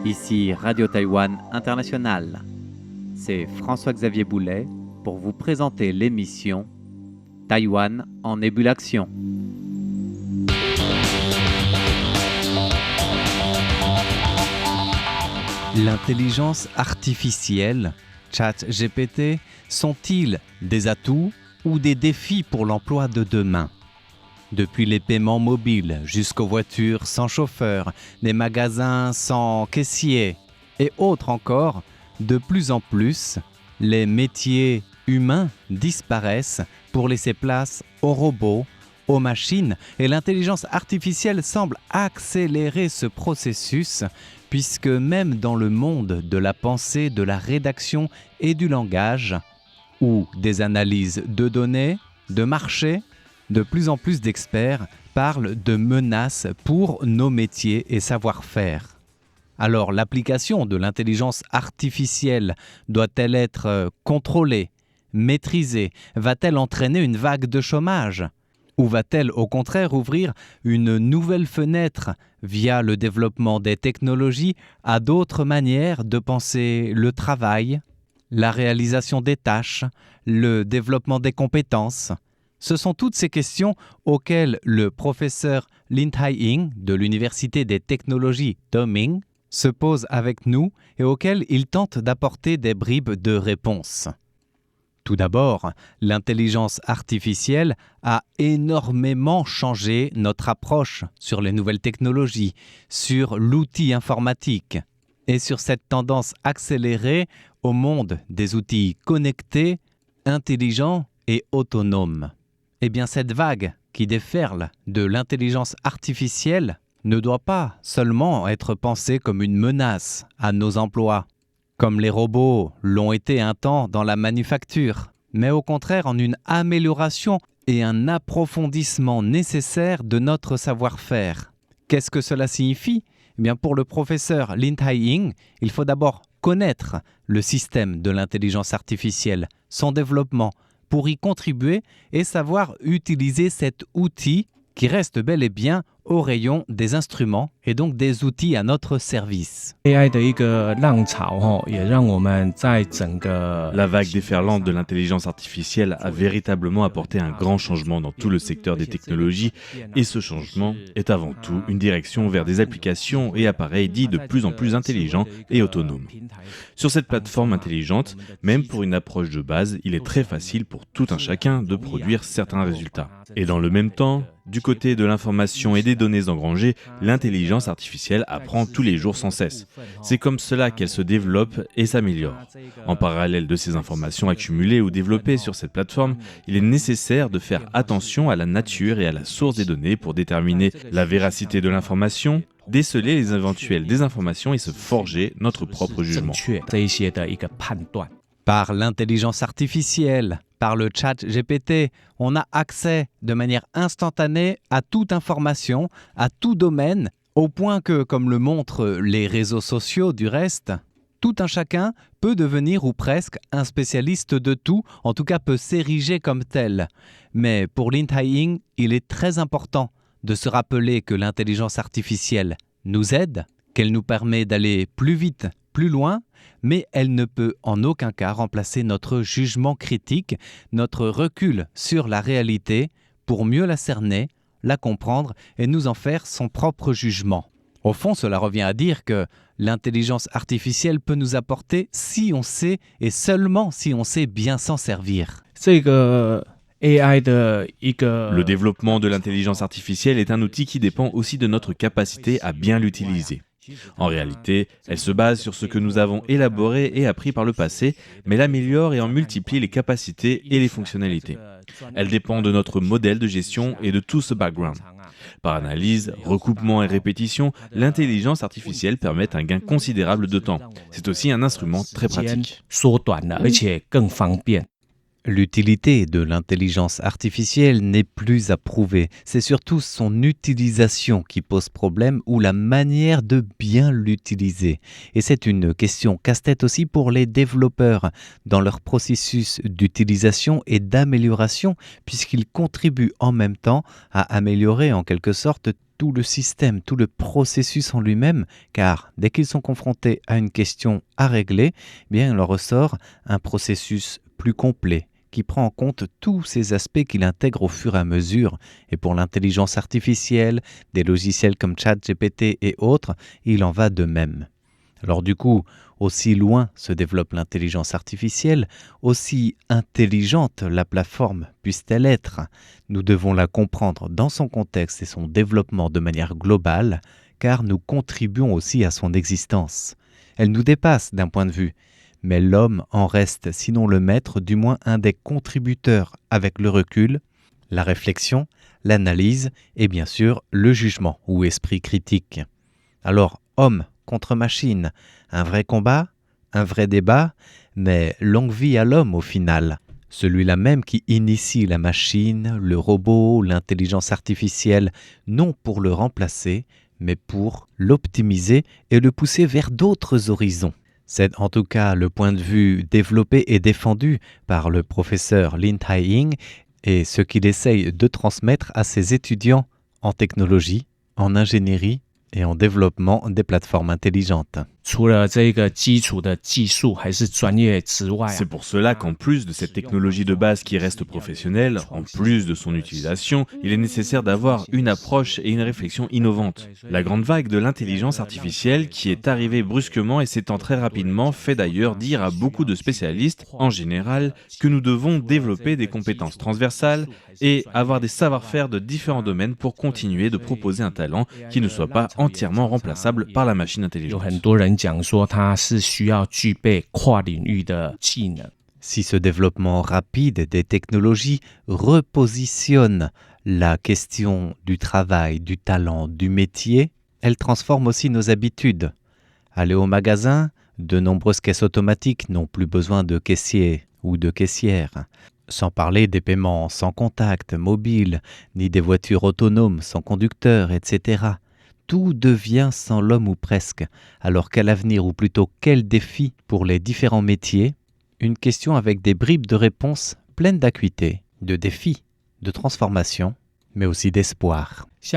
Ici Radio Taïwan International. C'est François-Xavier Boulet pour vous présenter l'émission Taïwan en ébullition. L'intelligence artificielle, ChatGPT, sont-ils des atouts ou des défis pour l'emploi de demain ? Depuis les paiements mobiles jusqu'aux voitures sans chauffeur, les magasins sans caissier et autres encore, de plus en plus, les métiers humains disparaissent pour laisser place aux robots, aux machines, et l'intelligence artificielle semble accélérer ce processus puisque même dans le monde de la pensée, de la rédaction et du langage, ou des analyses de données, de marché, de plus en plus d'experts parlent de menaces pour nos métiers et savoir-faire. Alors, l'application de l'intelligence artificielle doit-elle être contrôlée, maîtrisée ? Va-t-elle entraîner une vague de chômage ? Ou va-t-elle au contraire ouvrir une nouvelle fenêtre via le développement des technologies à d'autres manières de penser le travail, la réalisation des tâches, le développement des compétences ? Ce sont toutes ces questions auxquelles le professeur Lin Tai-Ying de l'Université des technologies Toming se pose avec nous et auxquelles il tente d'apporter des bribes de réponses. Tout d'abord, l'intelligence artificielle a énormément changé notre approche sur les nouvelles technologies, sur l'outil informatique et sur cette tendance accélérée au monde des outils connectés, intelligents et autonomes. Eh bien, cette vague qui déferle de l'intelligence artificielle ne doit pas seulement être pensée comme une menace à nos emplois, comme les robots l'ont été un temps dans la manufacture, mais au contraire en une amélioration et un approfondissement nécessaire de notre savoir-faire. Qu'est-ce que cela signifie ? Eh bien, pour le professeur Lin Tai-Ying, il faut d'abord connaître le système de l'intelligence artificielle, son développement, pour y contribuer et savoir utiliser cet outil qui reste bel et bien au rayon des instruments et donc des outils à notre service. La vague déferlante de l'intelligence artificielle a véritablement apporté un grand changement dans tout le secteur des technologies et ce changement est avant tout une direction vers des applications et appareils dits de plus en plus intelligents et autonomes. Sur cette plateforme intelligente, même pour une approche de base, il est très facile pour tout un chacun de produire certains résultats. Et dans le même temps, du côté de l'information et des données engrangées, l'intelligence artificielle apprend tous les jours sans cesse. C'est comme cela qu'elle se développe et s'améliore. En parallèle de ces informations accumulées ou développées sur cette plateforme, il est nécessaire de faire attention à la nature et à la source des données pour déterminer la véracité de l'information, déceler les éventuelles désinformations et se forger notre propre jugement. Par l'intelligence artificielle, par le ChatGPT, on a accès de manière instantanée à toute information, à tout domaine, au point que, comme le montrent les réseaux sociaux du reste, tout un chacun peut devenir ou presque un spécialiste de tout, en tout cas peut s'ériger comme tel. Mais pour Lin Tai-Ying, il est très important de se rappeler que l'intelligence artificielle nous aide, qu'elle nous permet d'aller plus vite, plus loin, mais elle ne peut en aucun cas remplacer notre jugement critique, notre recul sur la réalité pour mieux la cerner, la comprendre et nous en faire son propre jugement. Au fond, cela revient à dire que l'intelligence artificielle peut nous apporter si on sait et seulement si on sait bien s'en servir. Le développement de l'intelligence artificielle est un outil qui dépend aussi de notre capacité à bien l'utiliser. En réalité, elle se base sur ce que nous avons élaboré et appris par le passé, mais l'améliore et en multiplie les capacités et les fonctionnalités. Elle dépend de notre modèle de gestion et de tout ce background. Par analyse, recoupement et répétition, l'intelligence artificielle permet un gain considérable de temps. C'est aussi un instrument très pratique. L'utilité de l'intelligence artificielle n'est plus à prouver, c'est surtout son utilisation qui pose problème ou la manière de bien l'utiliser. Et c'est une question casse-tête aussi pour les développeurs dans leur processus d'utilisation et d'amélioration puisqu'ils contribuent en même temps à améliorer en quelque sorte tout le système, tout le processus en lui-même, car dès qu'ils sont confrontés à une question à régler, bien il leur ressort un processus plus complet, qui prend en compte tous ces aspects qu'il intègre au fur et à mesure. Et pour l'intelligence artificielle, des logiciels comme ChatGPT et autres, il en va de même. Alors du coup, aussi loin se développe l'intelligence artificielle, aussi intelligente la plateforme puisse-t-elle être, nous devons la comprendre dans son contexte et son développement de manière globale, car nous contribuons aussi à son existence. Elle nous dépasse d'un point de vue, mais l'homme en reste, sinon le maître, du moins un des contributeurs avec le recul, la réflexion, l'analyse et bien sûr le jugement ou esprit critique. Alors, homme contre machine, un vrai combat, un vrai débat, mais longue vie à l'homme au final. Celui-là même qui initie la machine, le robot, l'intelligence artificielle, non pour le remplacer, mais pour l'optimiser et le pousser vers d'autres horizons. C'est en tout cas le point de vue développé et défendu par le professeur Lin Tai-Ying et ce qu'il essaye de transmettre à ses étudiants en technologie, en ingénierie et en développement des plateformes intelligentes. C'est pour cela qu'en plus de cette technologie de base qui reste professionnelle, en plus de son utilisation, il est nécessaire d'avoir une approche et une réflexion innovantes. La grande vague de l'intelligence artificielle qui est arrivée brusquement et s'étend très rapidement fait d'ailleurs dire à beaucoup de spécialistes, en général, que nous devons développer des compétences transversales et avoir des savoir-faire de différents domaines pour continuer de proposer un talent qui ne soit pas entièrement remplaçable par la machine intelligente. Si ce développement rapide des technologies repositionne la question du travail, du talent, du métier, elle transforme aussi nos habitudes. Aller au magasin, de nombreuses caisses automatiques n'ont plus besoin de caissiers ou de caissières. Sans parler des paiements sans contact, mobile, ni des voitures autonomes sans conducteur, etc. Tout devient sans l'homme ou presque, alors qu'à l'avenir, ou plutôt quel défi pour les différents métiers, une question avec des bribes de réponses pleines d'acuité, de défis, de transformation, mais aussi d'espoir. Il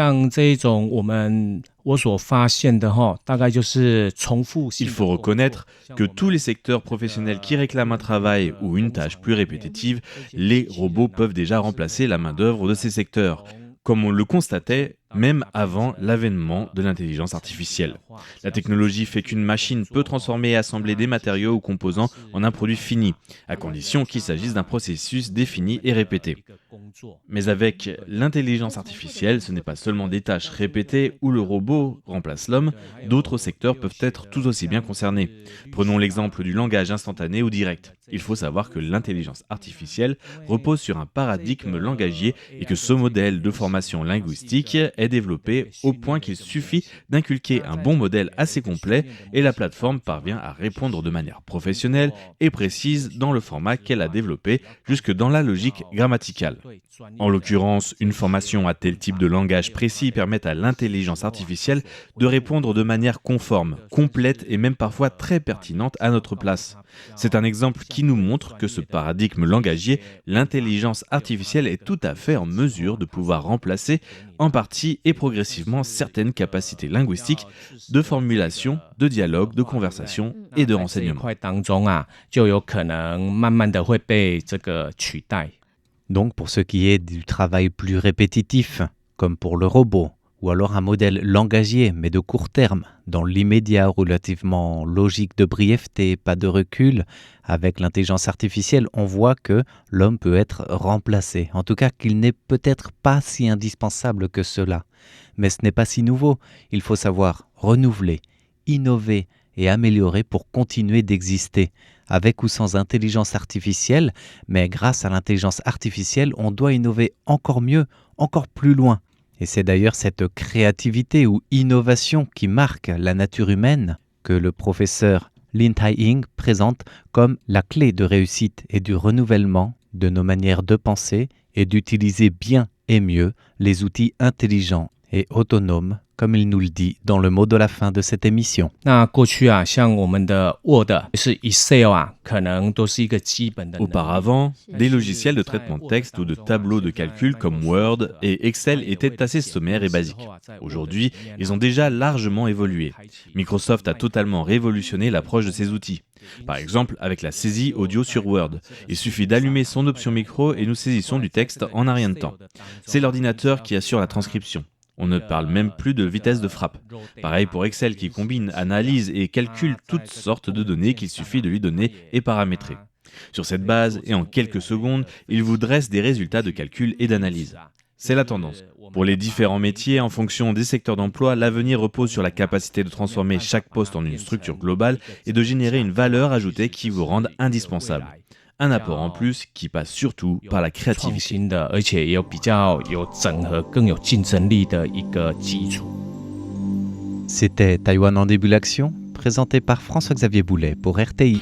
faut reconnaître que tous les secteurs professionnels qui réclament un travail ou une tâche plus répétitive, les robots peuvent déjà remplacer la main-d'œuvre de ces secteurs, comme on le constatait même avant l'avènement de l'intelligence artificielle. La technologie fait qu'une machine peut transformer et assembler des matériaux ou composants en un produit fini, à condition qu'il s'agisse d'un processus défini et répété. Mais avec l'intelligence artificielle, ce n'est pas seulement des tâches répétées où le robot remplace l'homme, d'autres secteurs peuvent être tout aussi bien concernés. Prenons l'exemple du langage instantané ou direct. Il faut savoir que l'intelligence artificielle repose sur un paradigme langagier et que ce modèle de formation linguistique est développé au point qu'il suffit d'inculquer un bon modèle assez complet et la plateforme parvient à répondre de manière professionnelle et précise dans le format qu'elle a développé, jusque dans la logique grammaticale. En l'occurrence, une formation à tel type de langage précis permet à l'intelligence artificielle de répondre de manière conforme, complète et même parfois très pertinente à notre place. C'est un exemple qui nous montre que ce paradigme langagier, l'intelligence artificielle est tout à fait en mesure de pouvoir remplacer en partie et progressivement certaines capacités linguistiques de formulation, de dialogue, de conversation et de renseignement. Donc pour ce qui est du travail plus répétitif, comme pour le robot, ou alors un modèle langagier mais de court terme, dans l'immédiat relativement logique de brièveté, pas de recul, avec l'intelligence artificielle, on voit que l'homme peut être remplacé. En tout cas qu'il n'est peut-être pas si indispensable que cela. Mais ce n'est pas si nouveau, il faut savoir renouveler, innover et améliorer pour continuer d'exister. Avec ou sans intelligence artificielle, mais grâce à l'intelligence artificielle, on doit innover encore mieux, encore plus loin. Et c'est d'ailleurs cette créativité ou innovation qui marque la nature humaine que le professeur Lin Tai-Ying présente comme la clé de réussite et du renouvellement de nos manières de penser et d'utiliser bien et mieux les outils intelligents et autonomes, comme il nous le dit dans le mot de la fin de cette émission. 那过去啊，像我们的 Word 是 Excel 啊，可能都是一个基本的能力。 Auparavant, des logiciels de traitement de texte ou de tableaux de calcul comme Word et Excel étaient assez sommaires et basiques. Aujourd'hui, ils ont déjà largement évolué. Microsoft a totalement révolutionné l'approche de ces outils. Par exemple, avec la saisie audio sur Word. Il suffit d'allumer son option micro et nous saisissons du texte en un rien de temps. C'est l'ordinateur qui assure la transcription. On ne parle même plus de vitesse de frappe. Pareil pour Excel qui combine analyse et calcule toutes sortes de données qu'il suffit de lui donner et paramétrer. Sur cette base, et en quelques secondes, il vous dresse des résultats de calcul et d'analyse. C'est la tendance. Pour les différents métiers, en fonction des secteurs d'emploi, l'avenir repose sur la capacité de transformer chaque poste en une structure globale et de générer une valeur ajoutée qui vous rende indispensable. Un apport en plus qui passe surtout par la 创 créativité. 新的，而且也有比较有整合、更有竞争力的一个基础。 C'était Taïwan en début d'action, présenté par François-Xavier Boulet pour RTI.